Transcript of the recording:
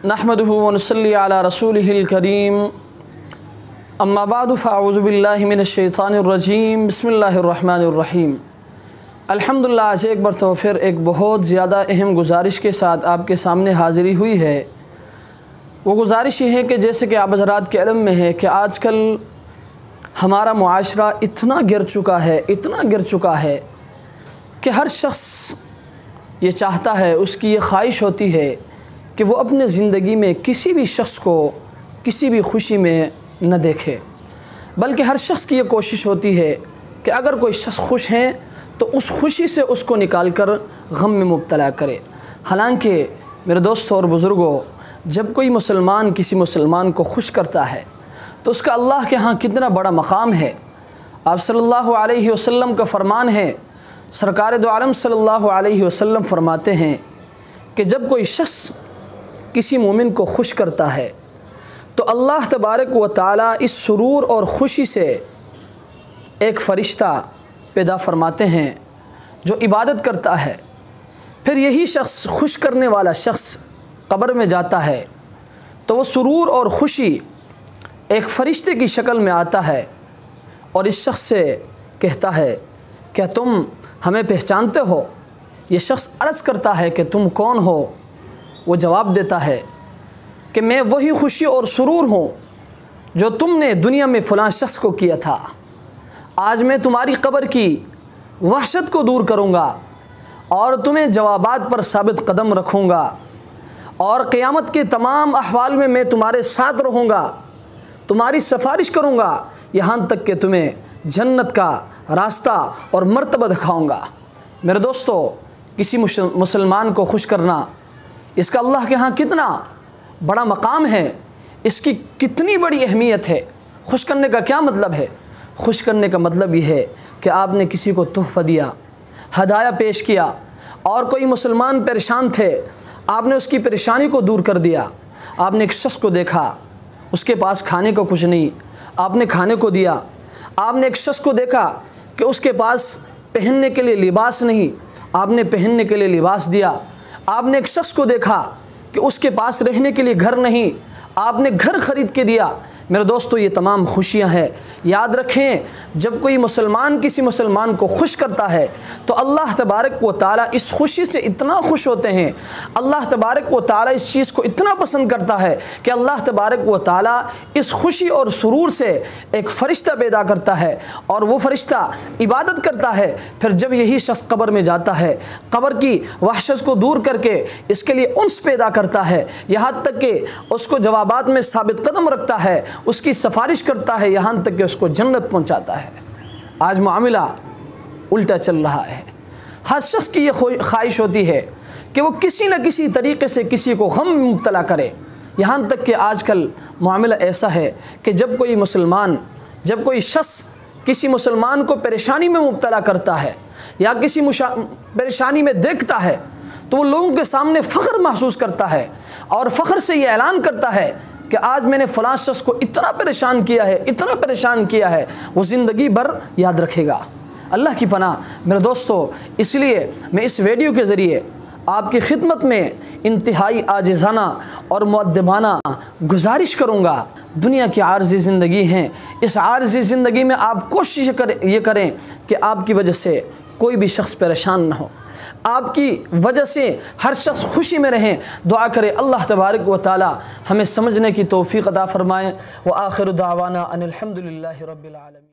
नहमदुहु व नुसल्ली अला रसूलिहिल करीम अम्मा बादु फ़अऊज़ु बिल्लाहि मिनश्शैतानिर रजीम बिस्मिल्लाहिर रहमानिर रहीम। अल्हम्दुलिल्लाह, आज एक बार तो फिर एक बहुत ज़्यादा अहम गुजारिश के साथ आपके सामने हाज़िरी हुई है। वो गुजारिश ये है कि जैसे कि आप हज़रात के इल्म में है कि आजकल हमारा मुआशरा इतना गिर चुका है कि हर शख्स ये चाहता है, उसकी ये ख्वाहिश होती है कि वो अपने ज़िंदगी में किसी भी शख्स को किसी भी खुशी में न देखे, बल्कि हर शख्स की ये कोशिश होती है कि अगर कोई शख्स खुश है तो उस खुशी से उसको निकाल कर गम में मुब्तला करे। हालांकि मेरे दोस्तों और बुज़ुर्गों, जब कोई मुसलमान किसी मुसलमान को खुश करता है तो उसका अल्लाह के यहाँ कितना बड़ा मकाम है। आप सल्लल्लाहु अलैहि वसल्लम का फरमान है, सरकार दो आलम सल्लल्लाहु अलैहि वसल्लम फरमाते हैं कि जब कोई शख्स किसी मोमिन को खुश करता है तो अल्लाह तबारक व तआला इस सुरूर और ख़ुशी से एक फ़रिश्ता पैदा फरमाते हैं जो इबादत करता है। फिर यही शख्स, खुश करने वाला शख्स कब्र में जाता है तो वो सुरूर और ख़ुशी एक फ़रिश्ते की शक्ल में आता है और इस शख्स से कहता है, क्या तुम हमें पहचानते हो? ये शख्स अर्ज़ करता है कि तुम कौन हो? वो जवाब देता है कि मैं वही खुशी और सुरूर हूँ जो तुमने दुनिया में फ़लाँ शख्स को किया था। आज मैं तुम्हारी कब्र की वहशत को दूर करूँगा और तुम्हें जवाबात पर साबित कदम रखूँगा और क़यामत के तमाम अहवाल में मैं तुम्हारे साथ रहूँगा, तुम्हारी सिफारिश करूँगा, यहाँ तक कि तुम्हें जन्नत का रास्ता और मर्तबा दिखाऊँगा। मेरे दोस्तों, किसी मुसलमान को खुश करना, इसका अल्लाह के यहाँ कितना बड़ा मकाम है, इसकी कितनी बड़ी अहमियत है। खुश करने का क्या मतलब है? खुश करने का मतलब यह है कि आपने किसी को तोहफ़ा दिया, हदाया पेश किया, और कोई मुसलमान परेशान थे, आपने उसकी परेशानी को दूर कर दिया। आपने एक शख्स को देखा, उसके पास खाने को कुछ नहीं, आपने खाने को दिया। आपने एक शख्स को देखा कि उसके पास पहनने के लिए लिबास नहीं, आपने पहनने के लिए लिबास दिया। आपने एक शख्स को देखा कि उसके पास रहने के लिए घर नहीं, आपने घर ख़रीद के दिया। मेरे दोस्तों, ये तमाम खुशियाँ हैं। याद रखें, जब कोई मुसलमान किसी मुसलमान को खुश करता है तो अल्लाह तबारक व तआला इस खुशी से इतना खुश होते हैं, अल्लाह तबारक व तआला इस चीज़ को इतना पसंद करता है कि अल्लाह तबारक व तआला इस खुशी और सुरूर से एक फ़रिश्ता पैदा करता है और वो फ़रिश्ता इबादत करता है। फिर जब यही शख्स कब्र में जाता है, कब्र की वहशत को दूर करके इसके लिए उन्स पैदा करता है, यहाँ तक कि उसको जवाबात में साबित कदम रखता है, उसकी सिफारिश करता है, यहाँ तक कि उसको जन्नत पहुँचाता है। आज मामला उल्टा चल रहा है। हर शख्स की ये ख्वाहिश होती है कि वो किसी न किसी तरीक़े से किसी को गम में मुब्तला करे। यहाँ तक कि आजकल मामला ऐसा है कि जब कोई शख्स किसी मुसलमान को परेशानी में मुब्तला करता है या किसी परेशानी में देखता है तो वो लोगों के सामने फ़ख्र महसूस करता है और फ़ख्र से ये ऐलान करता है कि आज मैंने फ़लाँ शख्स को इतना परेशान किया है, वो ज़िंदगी भर याद रखेगा। अल्लाह की पनाह। मेरे दोस्तों, इसलिए मैं इस वीडियो के ज़रिए आपकी खिदमत में इंतहाई आजिज़ाना और मुअद्दबाना गुजारिश करूँगा। दुनिया की आर्ज़ी ज़िंदगी है, इस आर्ज़ी ज़िंदगी में आप कोशिश ये करें कि आपकी वजह से कोई भी शख्स परेशान ना हो, आपकी वजह से हर शख्स खुशी में रहें। दुआ करें अल्लाह तबारक व तआला हमें समझने की तौफ़ीक़ अता फ़रमाए। व आखिर दावाना अनिल हम्दुलिल्लाहि रब्बिल आलमीन।